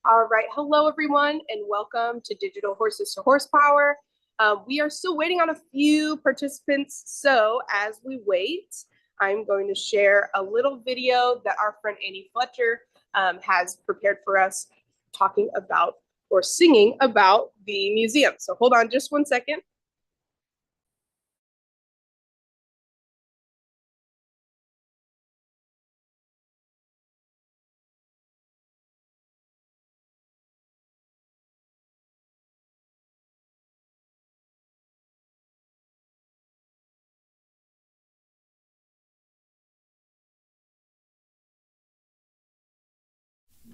All right, hello everyone, and welcome to Digital Horses to Horsepower. We are still waiting on a few participants, so as we wait, I'm going to share a little video that our friend Annie Fletcher has prepared for us, talking about or singing about the museum. So hold on just one second.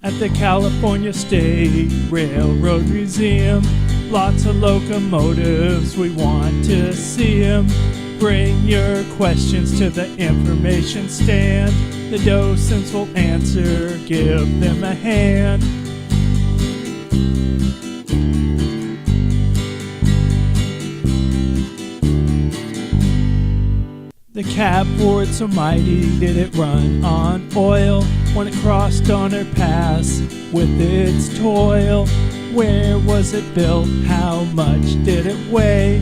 At the California State Railroad Museum, lots of locomotives, we want to see them. Bring your questions to the information stand. The docents will answer, give them a hand. The catboard so mighty, did it run on oil when it crossed on her pass with its toil? Where was it built? How much did it weigh?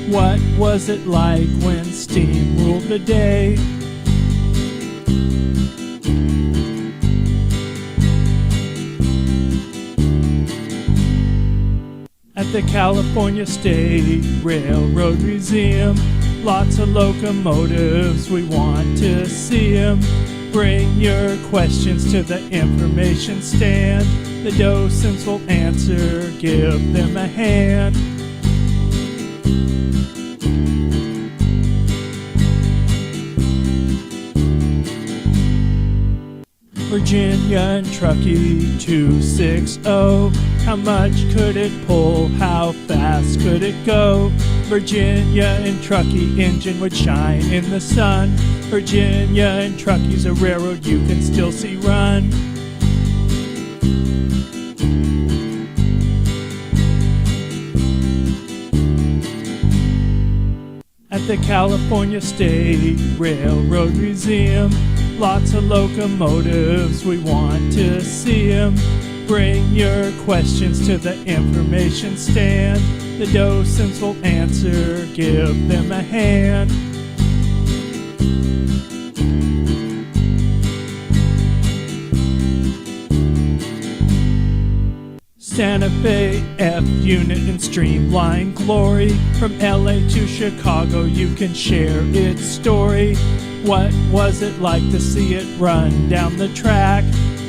What was it like when steam ruled the day? At the California State Railroad Museum, lots of locomotives, we want to see them. Bring your questions to the information stand. The docents will answer, give them a hand. Virginia and Truckee 260, how much could it pull? How fast could it go? Virginia and Truckee engine would shine in the sun. Virginia and Truckee's a railroad you can still see run. At the California State Railroad Museum, lots of locomotives, we want to see them. Bring your questions to the information stand. The docents will answer, give them a hand. Santa Fe F unit in streamlined glory. From LA to Chicago you can share its story. What was it like to see it run down the track?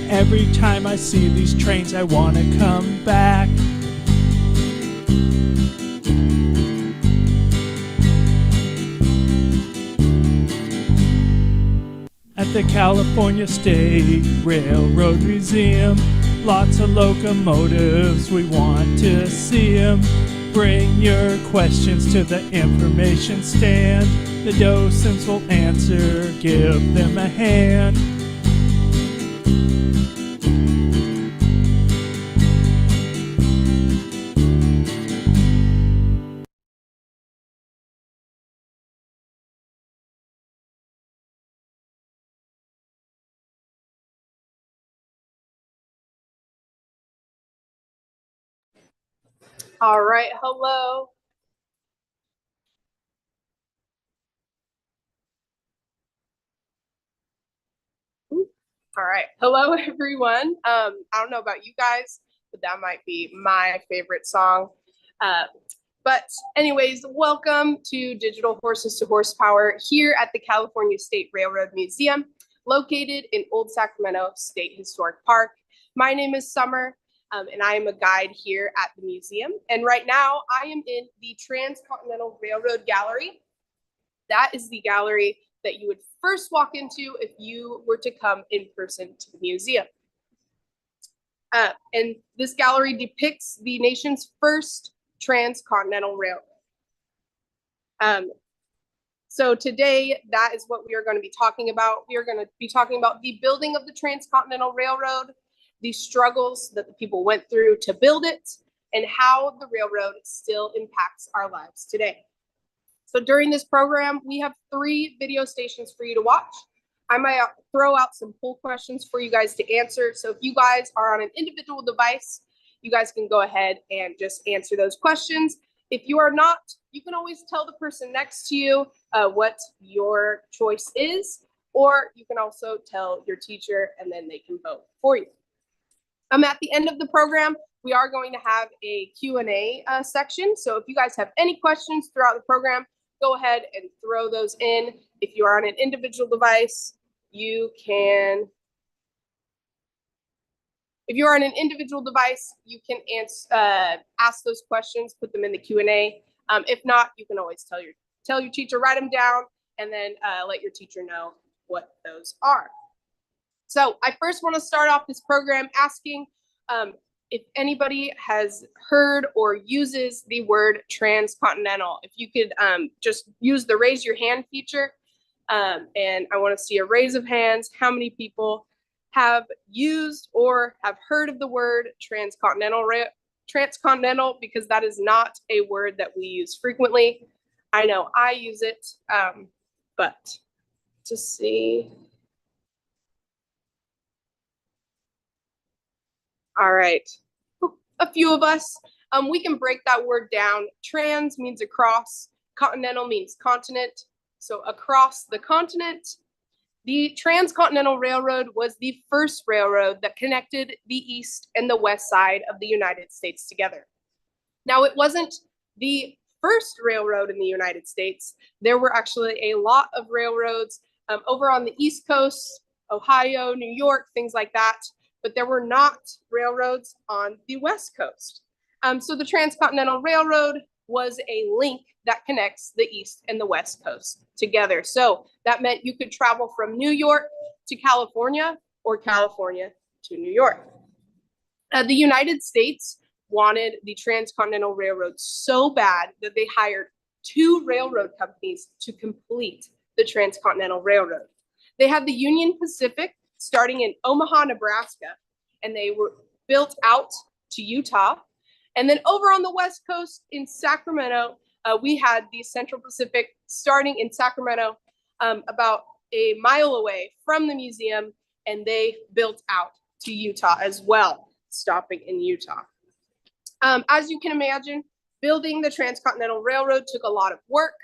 Every time I see these trains I want to come back. At the California State Railroad Museum, lots of locomotives, we want to see them. Bring your questions to the information stand. The docents will answer, give them a hand. All right, hello. All right, hello everyone. I don't know about you guys, but that might be my favorite song. But anyways, welcome to Digital Horses to Horsepower here at the California State Railroad Museum, located in Old Sacramento State Historic Park. My name is Summer, and I am a guide here at the museum. And right now I am in the Transcontinental Railroad Gallery. That is the gallery that you would first walk into if you were to come in person to the museum. And this gallery depicts the nation's first transcontinental railroad. So today, that is what we are going to be talking about. We are going to be talking about the building of the Transcontinental Railroad, the struggles that the people went through to build it, and how the railroad still impacts our lives today. So during this program, we have 3 video stations for you to watch. I might throw out some poll questions for you guys to answer. So if you guys are on an individual device, you guys can go ahead and just answer those questions. If you are not, you can always tell the person next to you what your choice is, or you can also tell your teacher and then they can vote for you. At the end of the program, we are going to have a Q&A section. So if you guys have any questions throughout the program, go ahead and throw those in. If you are on an individual device, you can ask those questions, put them in the Q&A. If not, you can always tell your teacher, write them down, and then let your teacher know what those are. So I first want to start off this program asking if anybody has heard or uses the word transcontinental. If you could just use the raise your hand feature, and I want to see a raise of hands. How many people have used or have heard of the word transcontinental, because that is not a word that we use frequently. I know I use it, but to see. All right, a few of us. We can break that word down. Trans means across, continental means continent. So across the continent. The Transcontinental Railroad was the first railroad that connected the east and the west side of the United States together. Now, it wasn't the first railroad in the United States. There were actually a lot of railroads over on the East Coast, Ohio, New York, things like that, but there were not railroads on the West Coast. So the Transcontinental Railroad was a link that connects the East and the West Coast together. So that meant you could travel from New York to California or California to New York. The United States wanted the Transcontinental Railroad so bad that they hired 2 railroad companies to complete the Transcontinental Railroad. They had the Union Pacific starting in Omaha, Nebraska, and they were built out to Utah. And then over on the West Coast in Sacramento, we had the Central Pacific starting in Sacramento, about a mile away from the museum, and they built out to Utah as well, stopping in Utah. As you can imagine, building the Transcontinental Railroad took a lot of work.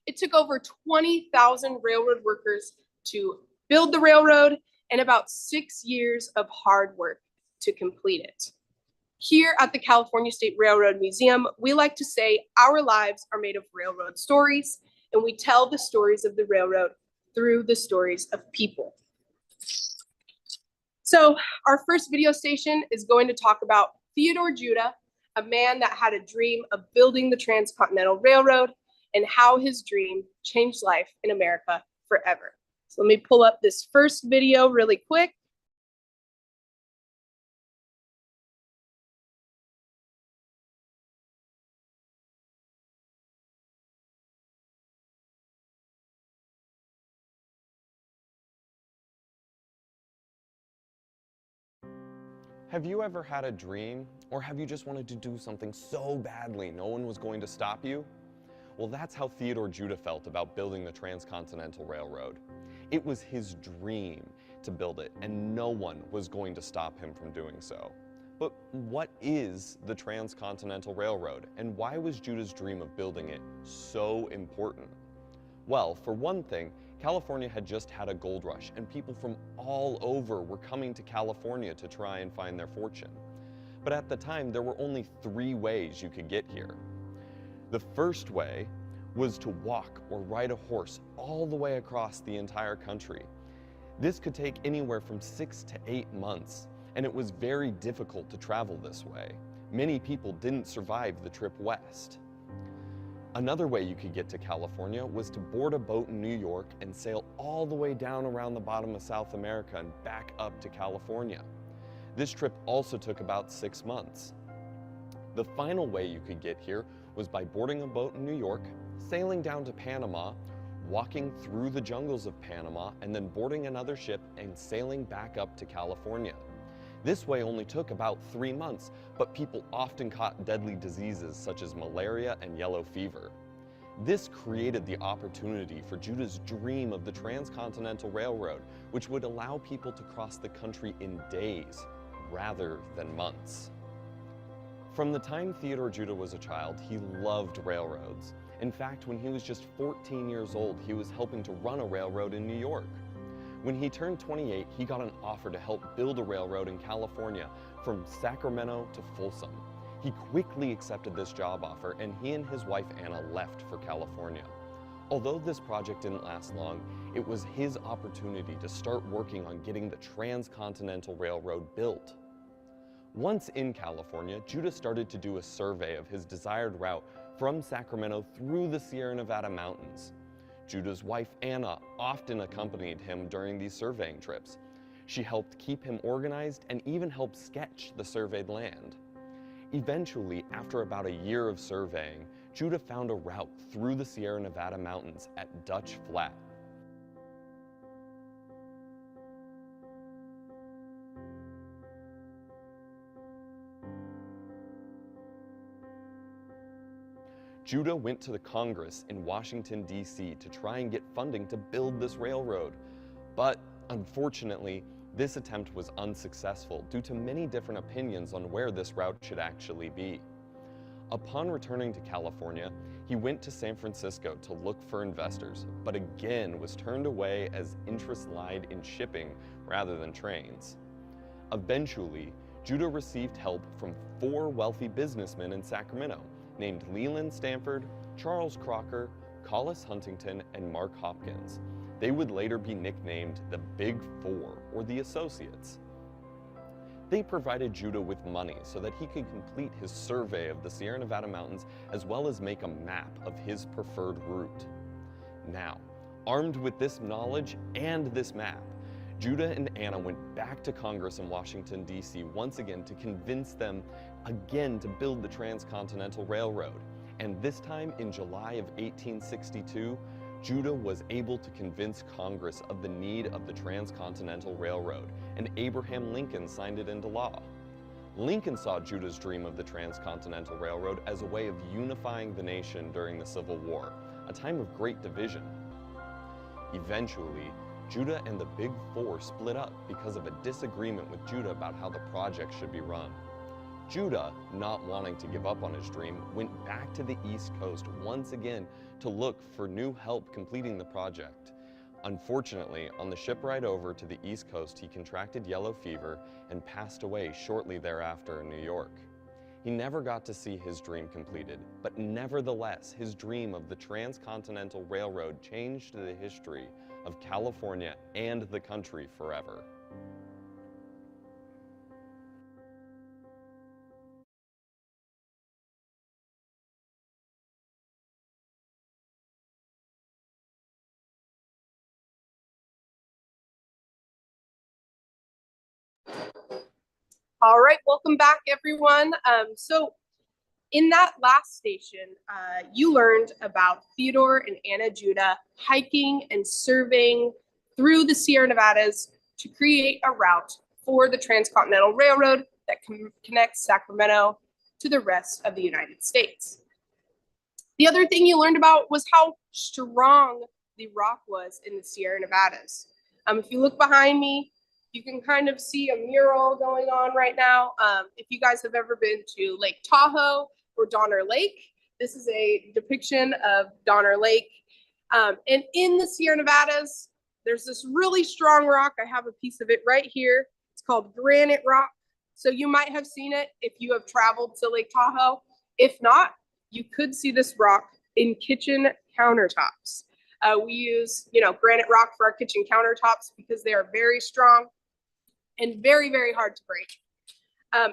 It took over 20,000 railroad workers to build the railroad and about 6 years of hard work to complete it. Here at the California State Railroad Museum, we like to say our lives are made of railroad stories, and we tell the stories of the railroad through the stories of people. So our first video station is going to talk about Theodore Judah, a man that had a dream of building the Transcontinental Railroad and how his dream changed life in America forever. So let me pull up this first video really quick. Have you ever had a dream, or have you just wanted to do something so badly no one was going to stop you? Well, that's how Theodore Judah felt about building the Transcontinental Railroad. It was his dream to build it, and no one was going to stop him from doing so. But what is the Transcontinental Railroad, and why was Judah's dream of building it so important? Well, for one thing, California had just had a gold rush, and people from all over were coming to California to try and find their fortune. But at the time, there were only 3 ways you could get here. The first way was to walk or ride a horse all the way across the entire country. This could take anywhere from 6 to 8 months, and it was very difficult to travel this way. Many people didn't survive the trip west. Another way you could get to California was to board a boat in New York and sail all the way down around the bottom of South America and back up to California. This trip also took about 6 months. The final way you could get here was by boarding a boat in New York, sailing down to Panama, walking through the jungles of Panama, and then boarding another ship and sailing back up to California. This way only took about 3 months, but people often caught deadly diseases such as malaria and yellow fever. This created the opportunity for Judah's dream of the Transcontinental Railroad, which would allow people to cross the country in days rather than months. From the time Theodore Judah was a child, he loved railroads. In fact, when he was just 14 years old, he was helping to run a railroad in New York. When he turned 28, he got an offer to help build a railroad in California from Sacramento to Folsom. He quickly accepted this job offer, and he and his wife Anna left for California. Although this project didn't last long, it was his opportunity to start working on getting the Transcontinental Railroad built. Once in California, Judah started to do a survey of his desired route from Sacramento through the Sierra Nevada mountains. Judah's wife Anna often accompanied him during these surveying trips. She helped keep him organized and even helped sketch the surveyed land. Eventually, after about a year of surveying, Judah found a route through the Sierra Nevada mountains at Dutch Flat. Judah went to the Congress in Washington, D.C. to try and get funding to build this railroad. But unfortunately, this attempt was unsuccessful due to many different opinions on where this route should actually be. Upon returning to California, he went to San Francisco to look for investors, but again was turned away as interests lied in shipping rather than trains. Eventually, Judah received help from 4 wealthy businessmen in Sacramento named Leland Stanford, Charles Crocker, Collis Huntington, and Mark Hopkins. They would later be nicknamed the Big Four, or the Associates. They provided Judah with money so that he could complete his survey of the Sierra Nevada mountains as well as make a map of his preferred route. Now, armed with this knowledge and this map, Judah and Anna went back to Congress in Washington, D.C. once again to convince them again to build the Transcontinental Railroad. And this time in July of 1862, Judah was able to convince Congress of the need of the Transcontinental Railroad, and Abraham Lincoln signed it into law. Lincoln saw Judah's dream of the Transcontinental Railroad as a way of unifying the nation during the Civil War, a time of great division. Eventually, Judah and the Big Four split up because of a disagreement with Judah about how the project should be run. Judah, not wanting to give up on his dream, went back to the East Coast once again to look for new help completing the project. Unfortunately, on the ship ride over to the East Coast, he contracted yellow fever and passed away shortly thereafter in New York. He never got to see his dream completed, but nevertheless, his dream of the Transcontinental Railroad changed the history of California and the country forever. All right, welcome back, everyone. So in that last station, you learned about Theodore and Anna Judah hiking and surveying through the Sierra Nevadas to create a route for the Transcontinental Railroad that connects Sacramento to the rest of the United States. The other thing you learned about was how strong the rock was in the Sierra Nevadas. If you look behind me, you can kind of see a mural going on right now. If you guys have ever been to Lake Tahoe or Donner Lake, this is a depiction of Donner Lake. And in the Sierra Nevadas, there's this really strong rock. I have a piece of it right here. It's called Granite Rock. So you might have seen it if you have traveled to Lake Tahoe. If not, you could see this rock in kitchen countertops. We use, granite rock for our kitchen countertops because they are very strong and very, very hard to break.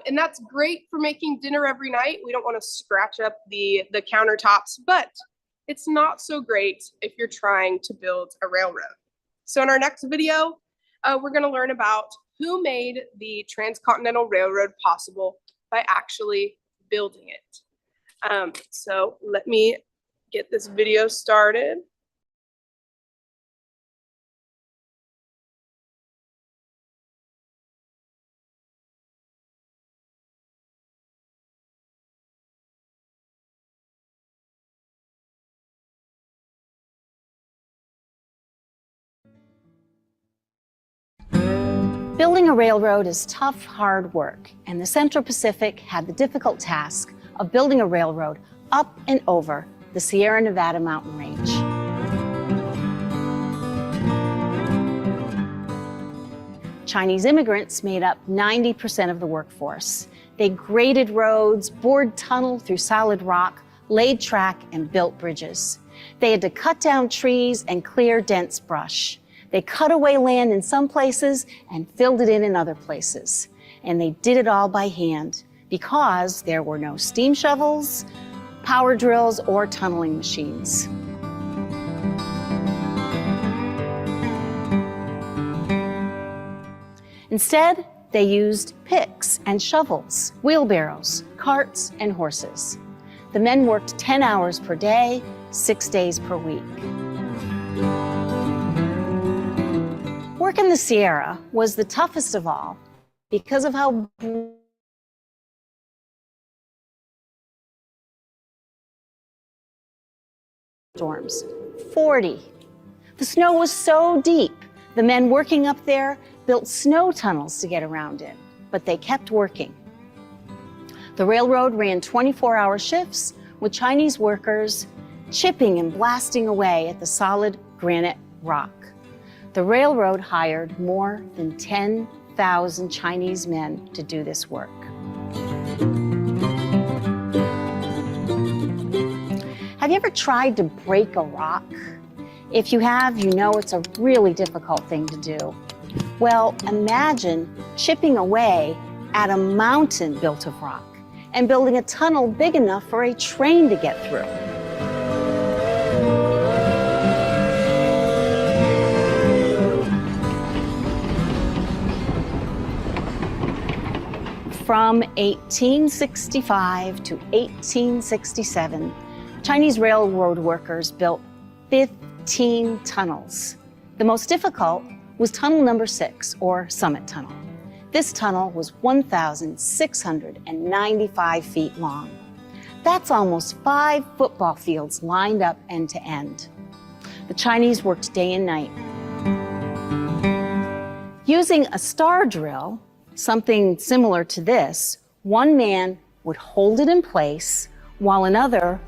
And that's great for making dinner every night. We don't want to scratch up the countertops, but it's not so great if you're trying to build a railroad. So in our next video, we're going to learn about who made the Transcontinental Railroad possible by actually building it. So let me get this video started. Building a railroad is tough, hard work, and the Central Pacific had the difficult task of building a railroad up and over the Sierra Nevada mountain range. Chinese immigrants made up 90% of the workforce. They graded roads, bored tunnel through solid rock, laid track, and built bridges. They had to cut down trees and clear dense brush. They cut away land in some places and filled it in other places. And they did it all by hand because there were no steam shovels, power drills, or tunneling machines. Instead, they used picks and shovels, wheelbarrows, carts, and horses. The men worked 10 hours per day, 6 days per week. Work in the Sierra was the toughest of all because of how storms. 40. The snow was so deep, the men working up there built snow tunnels to get around in, but they kept working. The railroad ran 24-hour shifts with Chinese workers chipping and blasting away at the solid granite rock. The railroad hired more than 10,000 Chinese men to do this work. Have you ever tried to break a rock? If you have, you know it's a really difficult thing to do. Well, imagine chipping away at a mountain built of rock and building a tunnel big enough for a train to get through. From 1865 to 1867, Chinese railroad workers built 15 tunnels. The most difficult was tunnel number 6, or Summit Tunnel. This tunnel was 1,695 feet long. That's almost 5 football fields lined up end to end. The Chinese worked day and night. Using a star drill, something similar to this, one man would hold it in place while another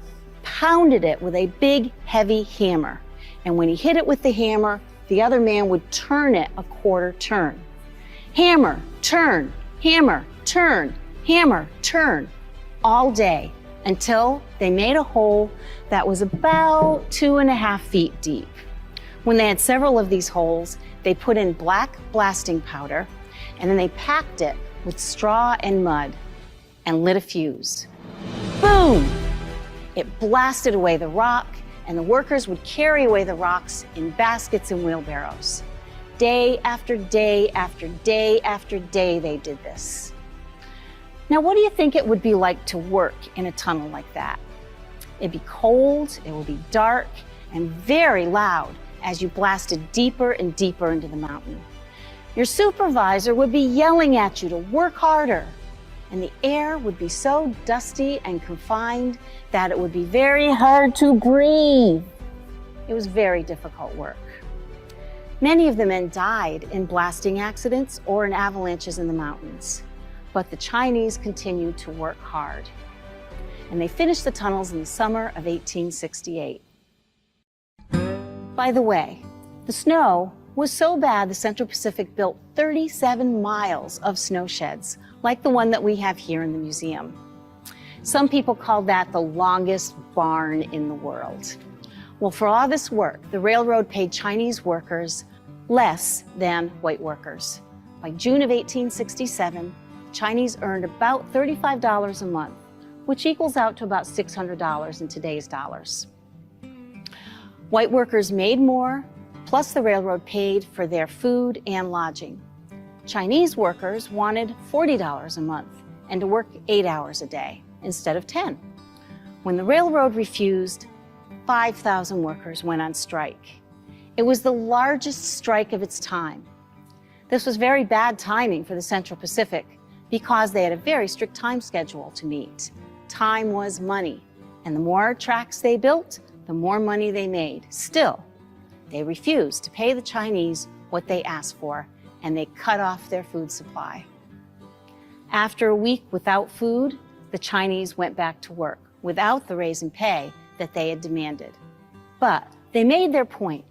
pounded it with a big, heavy hammer. And when he hit it with the hammer, the other man would turn it a quarter turn. Hammer, turn, hammer, turn, hammer, turn, all day until they made a hole that was about 2.5 feet deep. When they had several of these holes, they put in black blasting powder, and then they packed it with straw and mud and lit a fuse. Boom! It blasted away the rock, and the workers would carry away the rocks in baskets and wheelbarrows. Day after day after day after day they did this. Now, what do you think it would be like to work in a tunnel like that? It'd be cold, it would be dark, and very loud as you blasted deeper and deeper into the mountain. Your supervisor would be yelling at you to work harder, and the air would be so dusty and confined that it would be very hard to breathe. It was very difficult work. Many of the men died in blasting accidents or in avalanches in the mountains, but the Chinese continued to work hard, and they finished the tunnels in the summer of 1868. By the way, the snow was so bad the Central Pacific built 37 miles of snow sheds, like the one that we have here in the museum. Some people call that the longest barn in the world. Well, for all this work, the railroad paid Chinese workers less than white workers. By June of 1867, Chinese earned about $35 a month, which equals out to about $600 in today's dollars. White workers made more, plus the railroad paid for their food and lodging. Chinese workers wanted $40 a month and to work 8 hours a day instead of 10. When the railroad refused, 5,000 workers went on strike. It was the largest strike of its time. This was very bad timing for the Central Pacific because they had a very strict time schedule to meet. Time was money, and the more tracks they built, the more money they made. Still, they refused to pay the Chinese what they asked for, and they cut off their food supply. After a week without food, the Chinese went back to work without the raise in pay that they had demanded. But they made their point.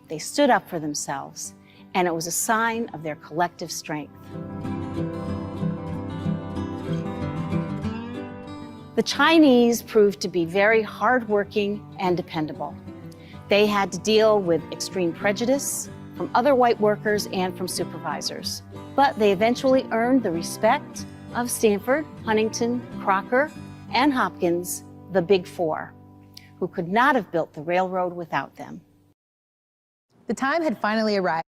They stood up for themselves, and it was a sign of their collective strength. The Chinese proved to be very hardworking and dependable. They had to deal with extreme prejudice from other white workers and from supervisors. But they eventually earned the respect of Stanford, Huntington, Crocker, and Hopkins, the Big Four, who could not have built the railroad without them. The time had finally arrived.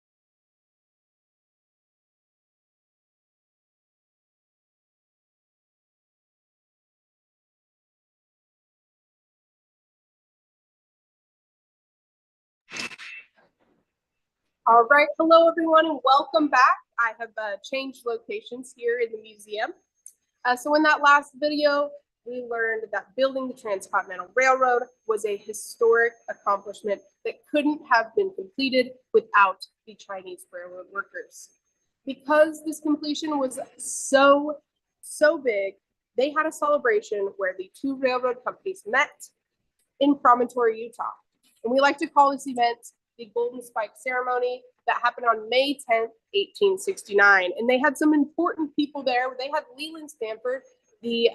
All right, hello everyone and welcome back. I have changed locations here in the museum. So in that last video, we learned that building the Transcontinental Railroad was a historic accomplishment that couldn't have been completed without the Chinese railroad workers. Because this completion was so big, they had a celebration where the two railroad companies met in Promontory, Utah. And we like to call this event the Golden Spike Ceremony that happened on May 10th, 1869. And they had some important people there. They had Leland Stanford. He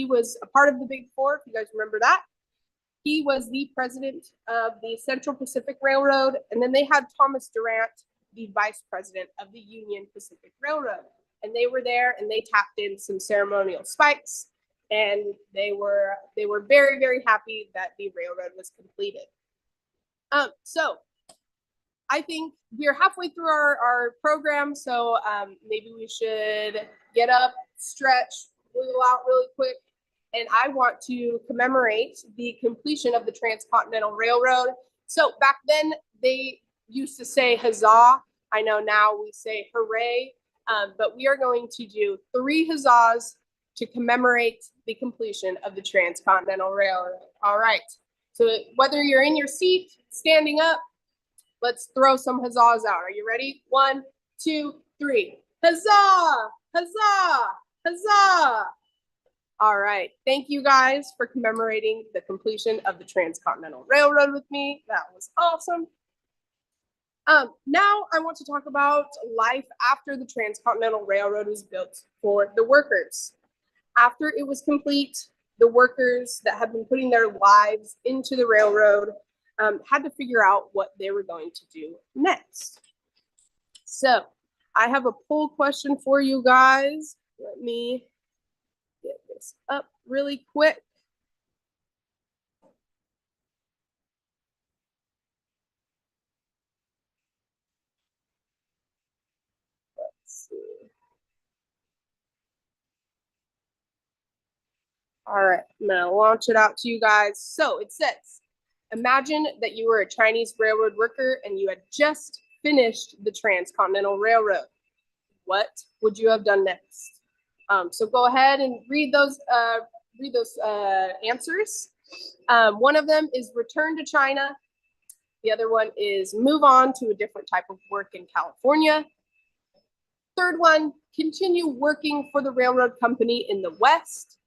was a part of the Big Four, if you guys remember that. He was the president of the Central Pacific Railroad. And then they had Thomas Durant, the vice president of the Union Pacific Railroad. And they were there and they tapped in some ceremonial spikes. And they were very, very happy that the railroad was completed. So I think we're halfway through our program, so maybe we should get up, stretch, wiggle out really quick. And I want to commemorate the completion of the Transcontinental Railroad. So back then they used to say huzzah. I know now we say hooray, but we are going to do 3 huzzahs to commemorate the completion of the Transcontinental Railroad. All right. So whether you're in your seat, standing up, let's throw some huzzahs out. Are you ready? 1, 2, 3. Huzzah! Huzzah! Huzzah! All right. Thank you guys for commemorating the completion of the Transcontinental Railroad with me. That was awesome. Now I want to talk about life after the Transcontinental Railroad was built for the workers. After it was complete, the workers that had been putting their lives into the railroad had to figure out what they were going to do next. So I have a poll question for you guys. Let me get this up really quick. Let's see. All right, I'm gonna launch it out to you guys. So it says, imagine that you were a Chinese railroad worker and you had just finished the Transcontinental Railroad. What would you have done next? So go ahead and read those answers. One of them is return to China. The other one is move on to a different type of work in California. Third one, continue working for the railroad company in the West.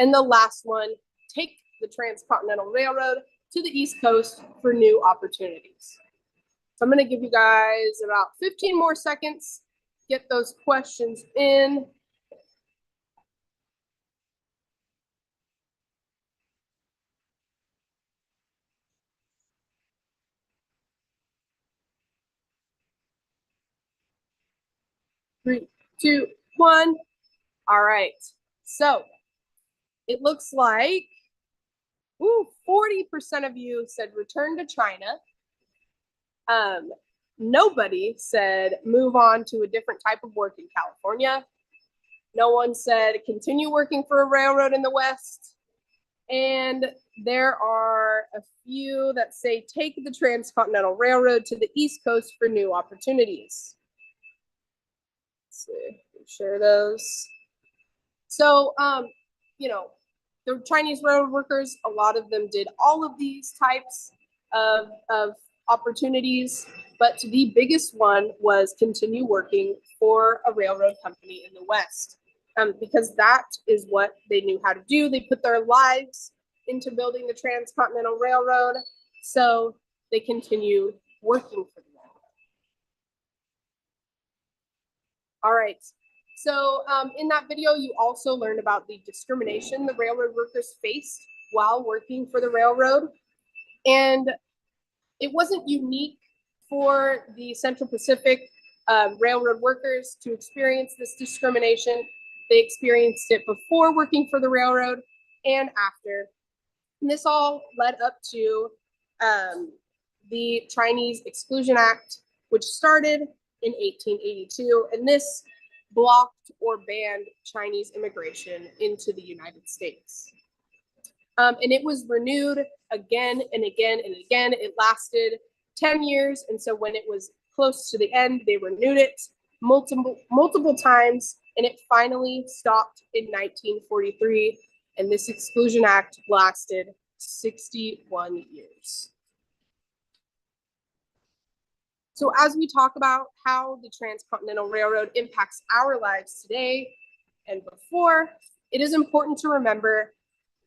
And the last one, take the Transcontinental Railroad to the East Coast for new opportunities. So I'm going to give you guys about 15 more seconds. Get those questions in. Three, two, one. All right. So it looks like 40% of you said return to China. Nobody said move on to a different type of work in California. No one said continue working for a railroad in the West. And there are a few that say take the Transcontinental Railroad to the East Coast for new opportunities. Let's see, share those. So, you know, the Chinese railroad workers, a lot of them did all of these types of opportunities. But the biggest one was continue working for a railroad company in the West, because that is what they knew how to do. They put their lives into building the Transcontinental Railroad, so they continued working for the railroad. All right, so in that video, you also learned about the discrimination the railroad workers faced while working for the railroad. And it wasn't unique for the Central Pacific railroad workers to experience this discrimination. They experienced it before working for the railroad and after. And this all led up to the Chinese Exclusion Act, which started in 1882, and this blocked or banned Chinese immigration into the United States. And it was renewed again and again and again. It lasted 10 years, and so when it was close to the end, they renewed it multiple times, and it finally stopped in 1943, and this Exclusion Act lasted 61 years. So as we talk about how the Transcontinental Railroad impacts our lives today and before, it is important to remember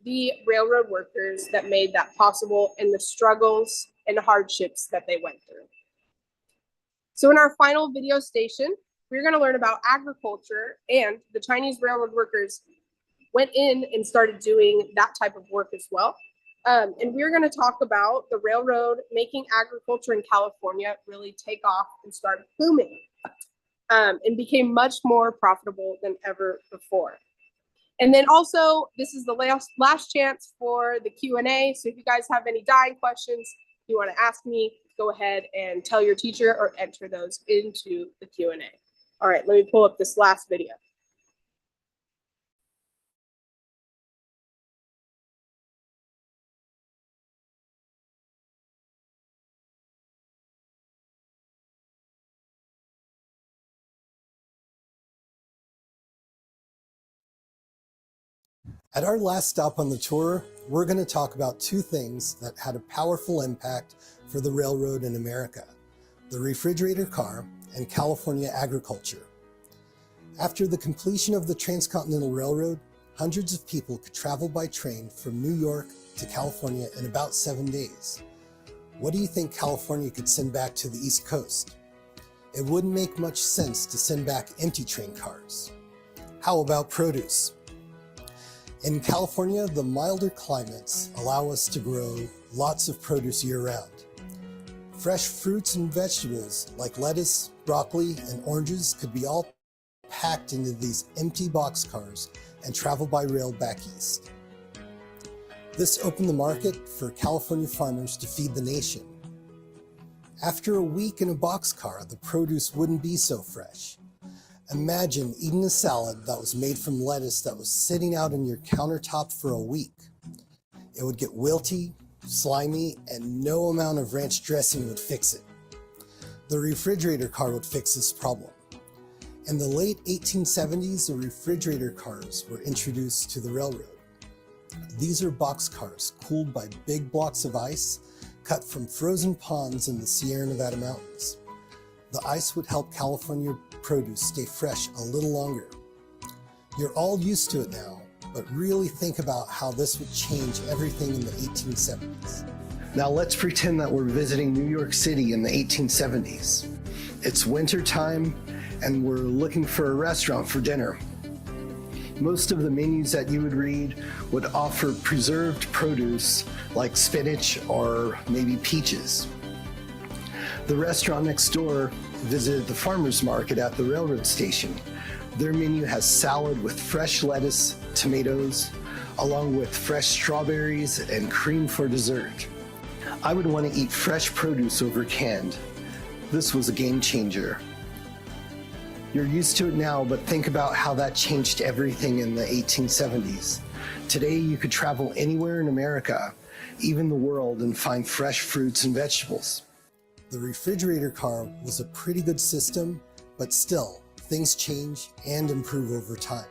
the railroad workers that made that possible and the struggles and hardships that they went through. So in our final video station, we're going to learn about agriculture, and the Chinese railroad workers went in and started doing that type of work as well. And we're going to talk about the railroad making agriculture in California really take off and start booming, and became much more profitable than ever before. And then also, this is the last chance for the Q&A. So if you guys have any dying questions you want to ask me, go ahead and tell your teacher or enter those into the Q&A. All right, let me pull up this last video. At our last stop on the tour, we're going to talk about two things that had a powerful impact for the railroad in America: the refrigerator car and California agriculture. After the completion of the Transcontinental Railroad, hundreds of people could travel by train from New York to California in about 7 days. What do you think California could send back to the East Coast? It wouldn't make much sense to send back empty train cars. How about produce? In California, the milder climates allow us to grow lots of produce year-round. Fresh fruits and vegetables like lettuce, broccoli, and oranges could be all packed into these empty boxcars and travel by rail back east. This opened the market for California farmers to feed the nation. After a week in a boxcar, the produce wouldn't be so fresh. Imagine eating a salad that was made from lettuce that was sitting out on your countertop for a week. It would get wilty, slimy, and no amount of ranch dressing would fix it. The refrigerator car would fix this problem. In the late 1870s, the refrigerator cars were introduced to the railroad. These are boxcars cooled by big blocks of ice cut from frozen ponds in the Sierra Nevada mountains. The ice would help California produce stay fresh a little longer. You're all used to it now, but really think about how this would change everything in the 1870s. Now let's pretend that we're visiting New York City in the 1870s. It's winter time and we're looking for a restaurant for dinner. Most of the menus that you would read would offer preserved produce like spinach or maybe peaches. The restaurant next door visited the farmer's market at the railroad station. Their menu has salad with fresh lettuce, tomatoes, along with fresh strawberries and cream for dessert. I would want to eat fresh produce over canned. This was a game changer. You're used to it now, but think about how that changed everything in the 1870s. Today, you could travel anywhere in America, even the world, and find fresh fruits and vegetables. The refrigerator car was a pretty good system, but still, things change and improve over time.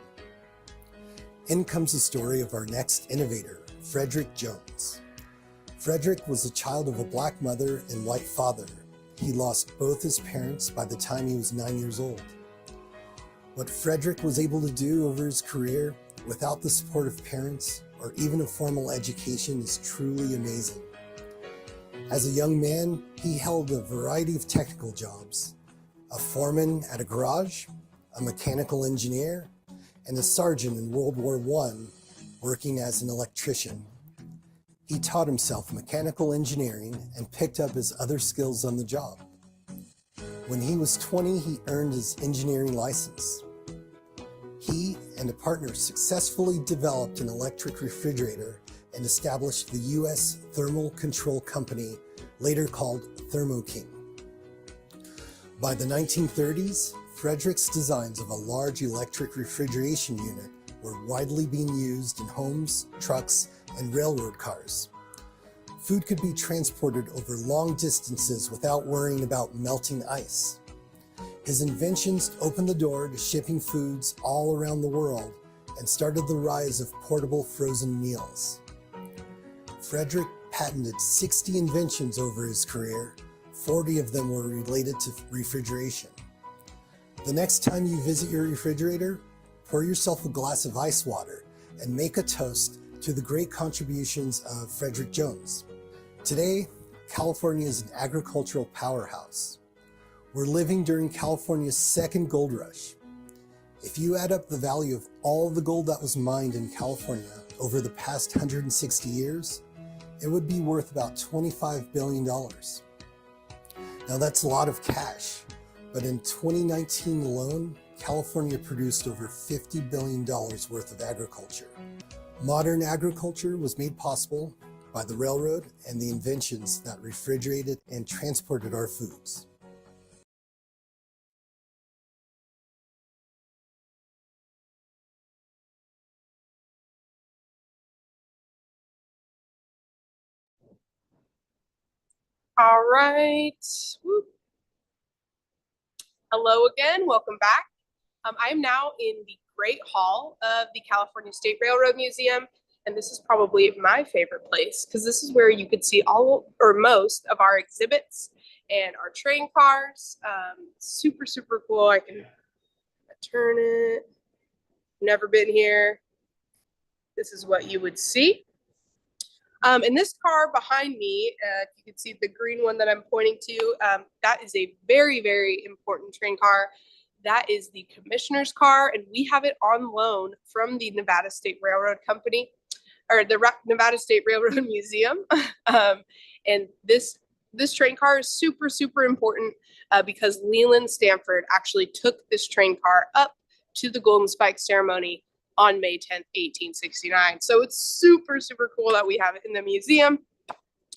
In comes the story of our next innovator, Frederick Jones. Frederick was the child of a black mother and white father. he lost both his parents by the time he was 9 years old. What Frederick was able to do over his career without the support of parents or even a formal education is truly amazing. As a young man, he held a variety of technical jobs: a foreman at a garage, a mechanical engineer, and a sergeant in World War I working as an electrician. He taught himself mechanical engineering and picked up his other skills on the job. When he was 20, he earned his engineering license. He and a partner successfully developed an electric refrigerator and established the U.S. Thermal Control Company, later called Thermo King. By the 1930s, Frederick's designs of a large electric refrigeration unit were widely being used in homes, trucks, and railroad cars. Food could be transported over long distances without worrying about melting ice. His inventions opened the door to shipping foods all around the world and started the rise of portable frozen meals. Frederick patented 60 inventions over his career. 40 of them were related to refrigeration. The next time you visit your refrigerator, pour yourself a glass of ice water and make a toast to the great contributions of Frederick Jones. Today, California is an agricultural powerhouse. We're living during California's second gold rush. If you add up the value of all the gold that was mined in California over the past 160 years, it would be worth about $25 billion. Now that's a lot of cash, but in 2019 alone, California produced over $50 billion worth of agriculture. Modern agriculture was made possible by the railroad and the inventions that refrigerated and transported our foods. All right. Woo. Hello again. Welcome back. I am now in the Great Hall of the California State Railroad Museum, and this is probably my favorite place because this is where you could see all or most of our exhibits and our train cars. Super, super cool. I can turn it. Never been here. This is what you would see. And this car behind me, you can see the green one that I'm pointing to, that is a very, very important train car. That is the commissioner's car, and we have it on loan from the Nevada State Railroad Company, or the Nevada State Railroad Museum. And this train car is super, super important because Leland Stanford actually took this train car up to the Golden Spike ceremony on May 10th, 1869. So it's super, super cool that we have it in the museum.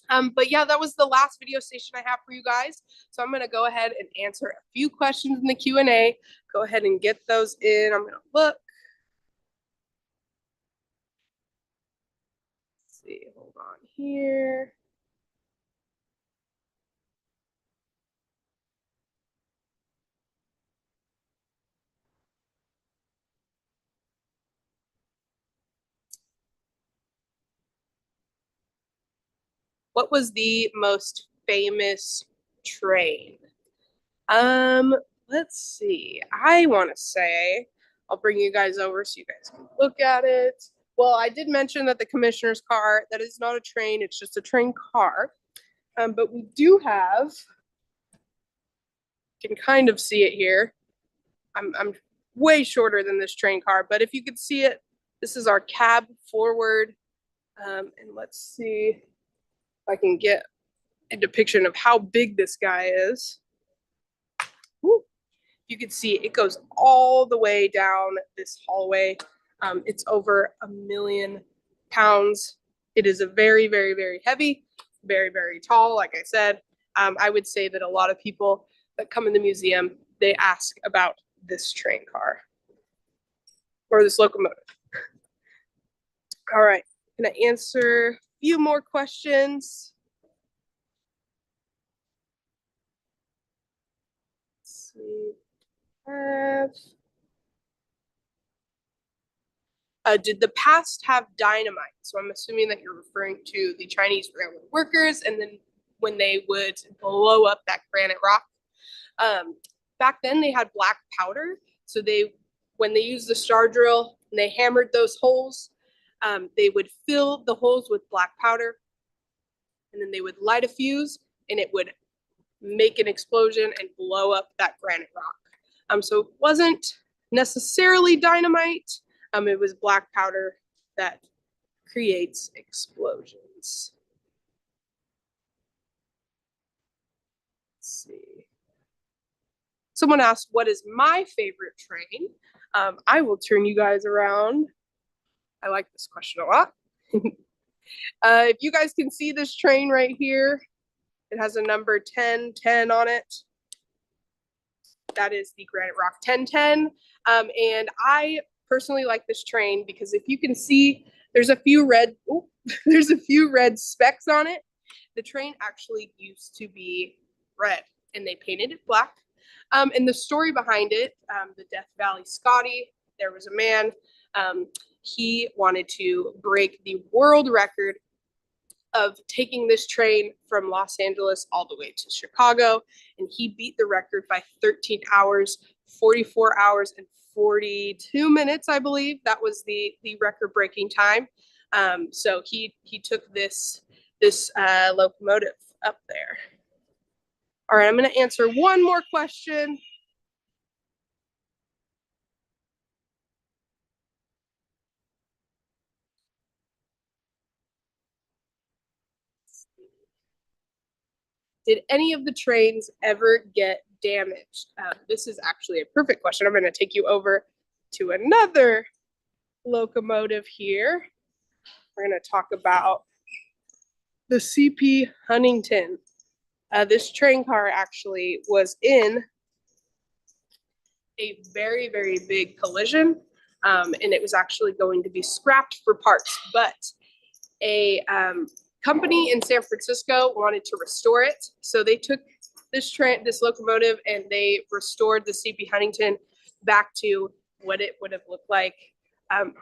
But yeah, that was the last video station I have for you guys. So I'm gonna go ahead and answer a few questions in the Q&A. Go ahead and get those in. I'm gonna look. Let's see, hold on here. What was the most famous train? Let's see. I want to say, I'll bring you guys over so you guys can look at it. Well, I did mention that the commissioner's car, that is not a train, it's just a train car. But we do have, you can kind of see it here. I'm way shorter than this train car, but if you could see it, this is our cab forward. And let's see if I can get a depiction of how big this guy is. Woo. You can see it goes all the way down this hallway. It's over 1 million pounds. It is a very, very, very heavy, very, very tall. Like I said, I would say that a lot of people that come in the museum, they ask about this train car or this locomotive. All right, I'm gonna answer a few more questions. Let's see. Did the past have dynamite? So I'm assuming that you're referring to the Chinese railroad workers, and then when they would blow up that Granite Rock. Back then they had black powder. So when they used the star drill and they hammered those holes, they would fill the holes with black powder, and then they would light a fuse and it would make an explosion and blow up that Granite Rock. So it wasn't necessarily dynamite. It was black powder that creates explosions. Let's see. Someone asked, what is my favorite train? I will turn you guys around. I like this question a lot. If you guys can see this train right here, it has a number 1010 on it. That is the Granite Rock 1010. And I personally like this train because if you can see, there's a few red specks on it. The train actually used to be red and they painted it black. And the story behind it, the Death Valley Scotty, there was a man, he wanted to break the world record of taking this train from Los Angeles all the way to Chicago. And he beat the record by 13 hours, 44 hours, and 42 minutes, I believe. That was the record-breaking time. So he took this locomotive up there. All right, I'm going to answer one more question. Did any of the trains ever get damaged? This is actually a perfect question. I'm going to take you over to another locomotive here. We're going to talk about the CP Huntington. This train car actually was in a very, very big collision, and it was actually going to be scrapped for parts, but a company in San Francisco wanted to restore it. So they took this locomotive and they restored the CP Huntington back to what it would have looked like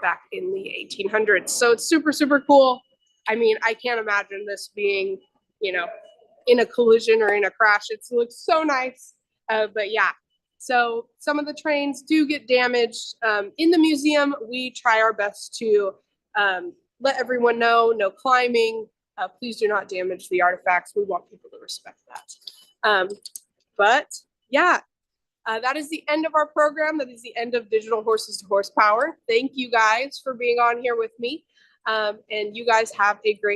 back in the 1800s. So it's super, super cool. I mean, I can't imagine this being, in a collision or in a crash. It looks so nice. But yeah, so some of the trains do get damaged. In the museum, we try our best to let everyone know, no climbing. Please do not damage the artifacts. We want people to respect that. But yeah, that is the end of our program. That is the end of Digital Horses to Horsepower. Thank you guys for being on here with me. And you guys have a great